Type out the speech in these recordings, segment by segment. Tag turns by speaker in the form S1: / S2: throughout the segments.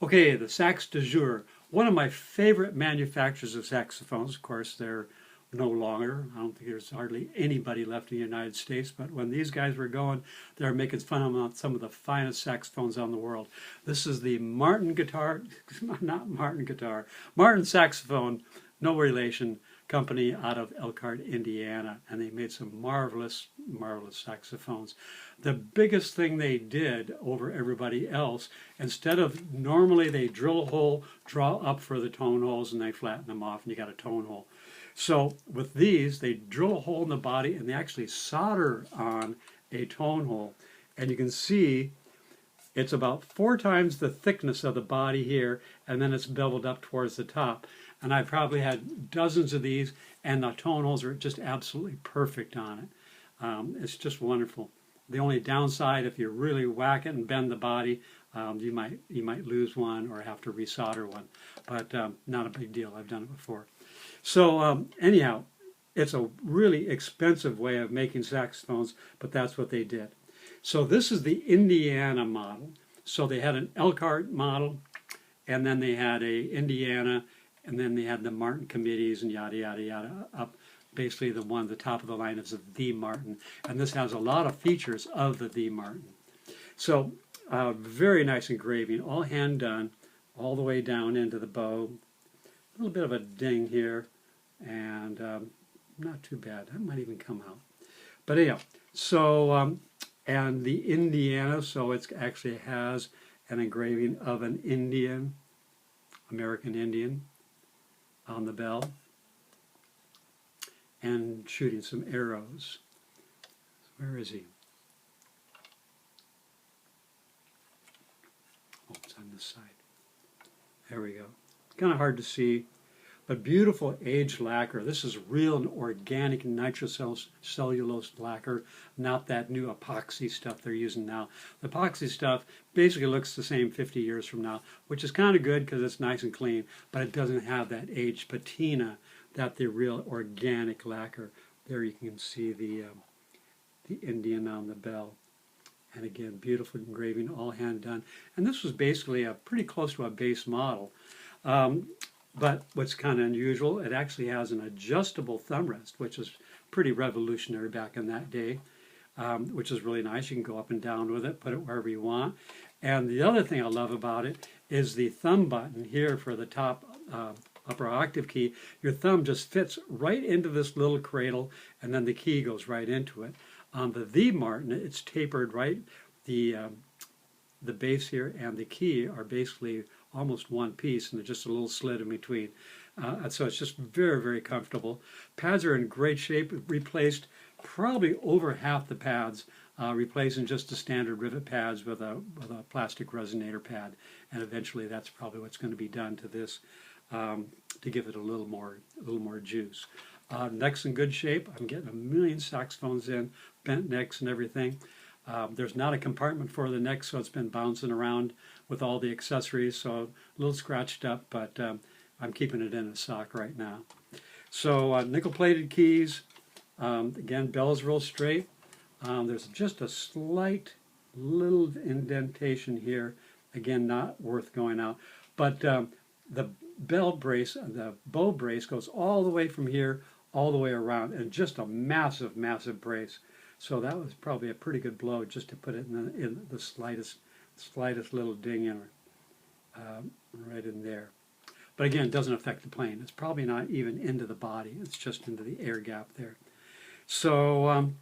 S1: Okay, the sax de jour. One of my favorite manufacturers of saxophones. Of course, they're no longer. I don't think there's hardly anybody left in the United States, but when these guys were going, they were making fun of some of the finest saxophones on the world. This is the Martin guitar, not Martin guitar, Martin saxophone, no relation, company out of Elkhart, Indiana, and they made some marvelous, marvelous saxophones. The biggest thing they did over everybody else, instead of normally they drill a hole, draw up for the tone holes, and they flatten them off, and you got a tone hole. So with these, they drill a hole in the body, and they actually solder on a tone hole, and you can see it's about 4 times the thickness of the body here, and then it's beveled up towards the top. And I've probably had dozens of these, and the tone holes are just absolutely perfect on it. It's just wonderful. The only downside, if you really whack it and bend the body, you might lose one or have to resolder one. But not a big deal. I've done it before. So anyhow, it's a really expensive way of making saxophones, but that's what they did. So this is the Indiana model. So they had an Elkhart model, and then they had a Indiana, and then they had the Martin committees and yada, yada, yada, up. Basically the top of the line is the Martin. And this has a lot of features of the Martin. So very nice engraving, all hand done, all the way down into the bow. A little bit of a ding here, and not too bad. That might even come out. But anyhow, so, and the Indiana, so it actually has an engraving of an Indian, American Indian, on the bell, and shooting some arrows. Where is he? Oh, it's on this side. There we go. Kind of hard to see, but beautiful aged lacquer. This is real and organic nitrocellulose lacquer, not that new epoxy stuff they're using now. The epoxy stuff basically looks the same 50 years from now, which is kind of good because it's nice and clean, but it doesn't have that aged patina that the real organic lacquer. There you can see the Indian on the bell. And again, beautiful engraving, all hand done. And this was basically pretty close to a base model. But what's kind of unusual, it actually has an adjustable thumb rest, which is pretty revolutionary back in that day, which is really nice. You can go up and down with it, put it wherever you want. And the other thing I love about it is the thumb button here for the top upper octave key. Your thumb just fits right into this little cradle, and then the key goes right into it. On the Martin, it's tapered right. The bass here and the key are basically almost one piece, and there's just a little slit in between. So it's just very, very comfortable. Pads are in great shape. Replaced probably over half the pads, replacing just the standard rivet pads with a plastic resonator pad. And eventually that's probably what's going to be done to this to give it a little more juice. Neck's in good shape. I'm getting a million saxophones in, bent necks and everything. There's not a compartment for the neck, so it's been bouncing around with all the accessories, so a little scratched up, but I'm keeping it in a sock right now. So nickel-plated keys. Again, bell's real straight. There's just a slight little indentation here. Again, not worth going out. But the bell brace, the bow brace goes all the way from here, all the way around, and just a massive, massive brace. So that was probably a pretty good blow just to put it in the slightest little ding in right in there. But again, it doesn't affect the plane. It's probably not even into the body. It's just into the air gap there. So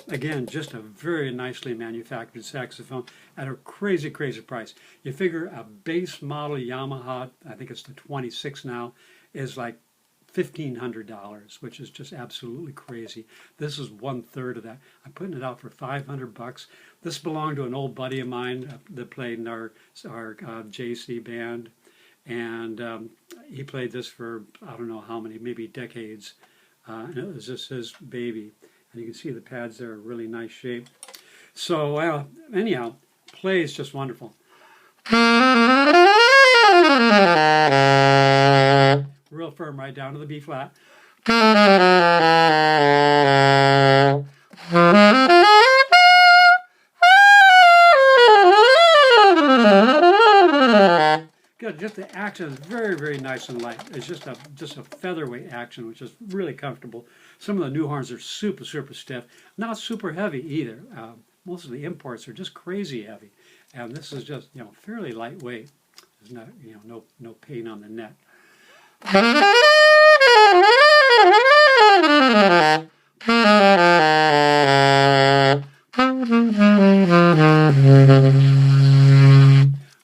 S1: again, just a very nicely manufactured saxophone at a crazy, crazy price. You figure a base model Yamaha, I think it's the 26 now, is like $1,500, which is just absolutely crazy. This is 1/3 of that. I'm putting it out for $500. This belonged to an old buddy of mine that played in our JC band, and he played this for I don't know how many, maybe decades, and it was just his baby. And you can see the pads there are really nice shape. So anyhow, plays just wonderful. Real firm right down to the B flat. just the action is very, very nice and light. It's just a featherweight action, which is really comfortable. Some of the new horns are super, super stiff, not super heavy either. Most of the imports are just crazy heavy, and this is just fairly lightweight. There's not no pain on the neck.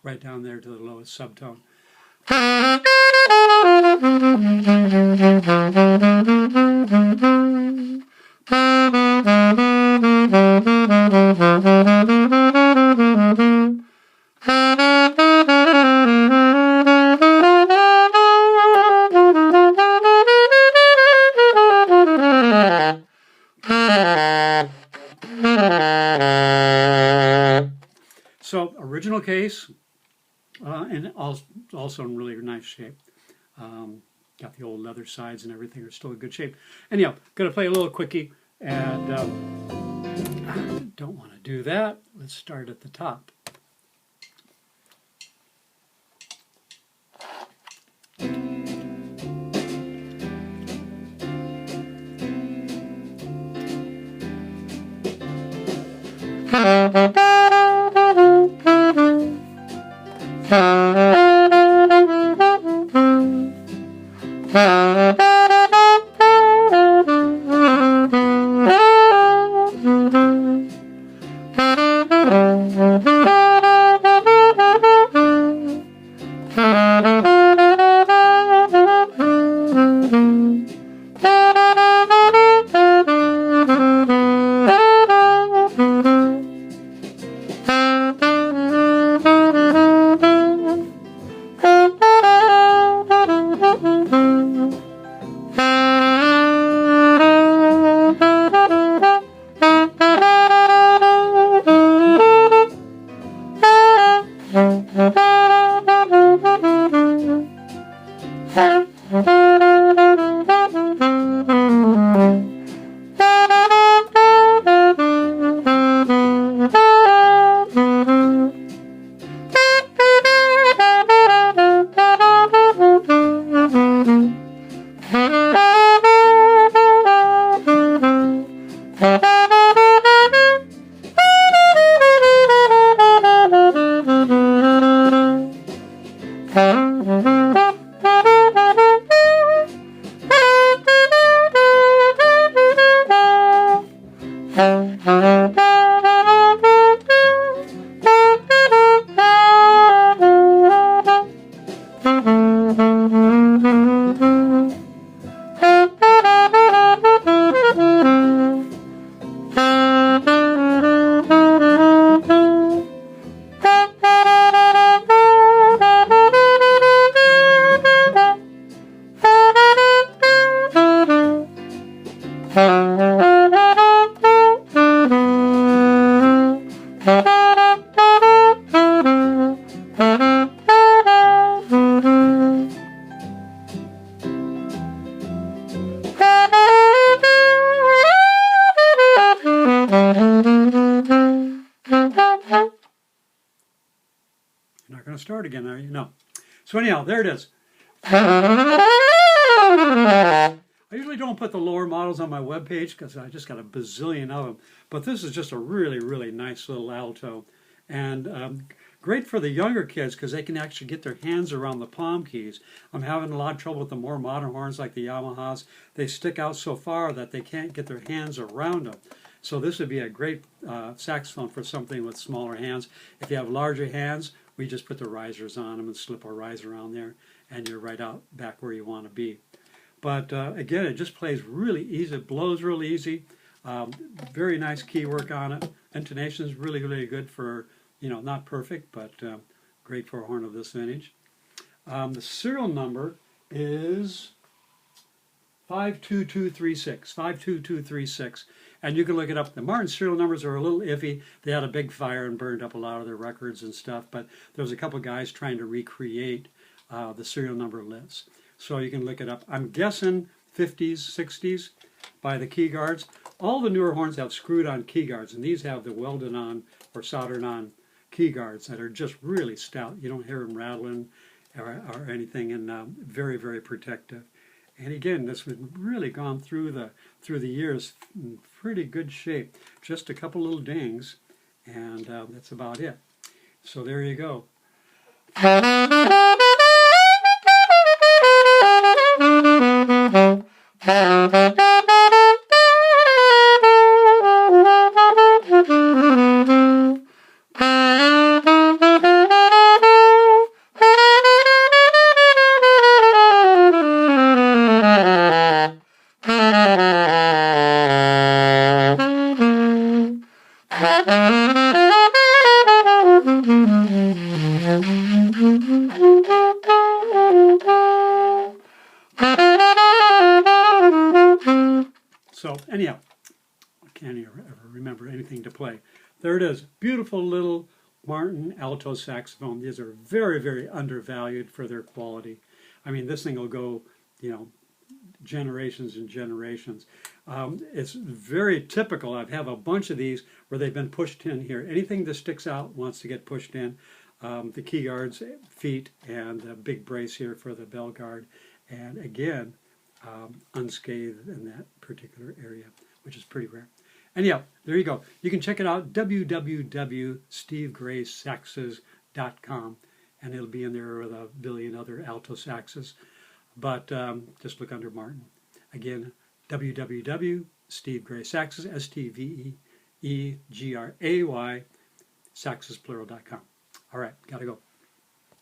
S1: Right down there to the lowest subtone. So, original case, and also in really nice shape. Got the old leather sides and everything are still in good shape. Anyhow, going to play a little quickie, and don't want to do that. Let's start at the top. You're not going to start again, are you? No. So anyhow, there it is. I usually don't put the lower models on my webpage because I just got a bazillion of them. But this is just a really, really nice little alto. And great for the younger kids because they can actually get their hands around the palm keys. I'm having a lot of trouble with the more modern horns like the Yamahas. They stick out so far that they can't get their hands around them. So this would be a great saxophone for something with smaller hands. If you have larger hands, we just put the risers on them and slip a riser around there, and you're right out back where you want to be. But again, it just plays really easy. It blows really easy. Very nice key work on it. Intonation is really, really good for, not perfect, but great for a horn of this vintage. The serial number is 52236, 52236. And you can look it up. The Martin serial numbers are a little iffy. They had a big fire and burned up a lot of their records and stuff, but there was a couple guys trying to recreate the serial number lists. So you can look it up. I'm guessing 50s, 60s by the key guards. All the newer horns have screwed on key guards, and these have the welded on or soldered on key guards that are just really stout. You don't hear them rattling, or anything, and very, very protective. And again, this was really gone through the years in pretty good shape. Just a couple little dings, and that's about it. So there you go. So anyhow, I can't ever remember anything to play. There it is. Beautiful little Martin alto saxophone. These are very, very undervalued for their quality. I mean, this thing will go, you know, generations and generations. It's very typical. I have a bunch of these where they've been pushed in here. Anything that sticks out wants to get pushed in. The key guards, feet, and the big brace here for the bell guard. And again, unscathed in that particular area, which is pretty rare. Anyhow, there you go. You can check it out, www.stevegraysaxes.com, and it'll be in there with a billion other alto saxes. But just look under Martin. Again, www.stevegraysaxes, STVEGRAY, saxesplural.com. All right, gotta go.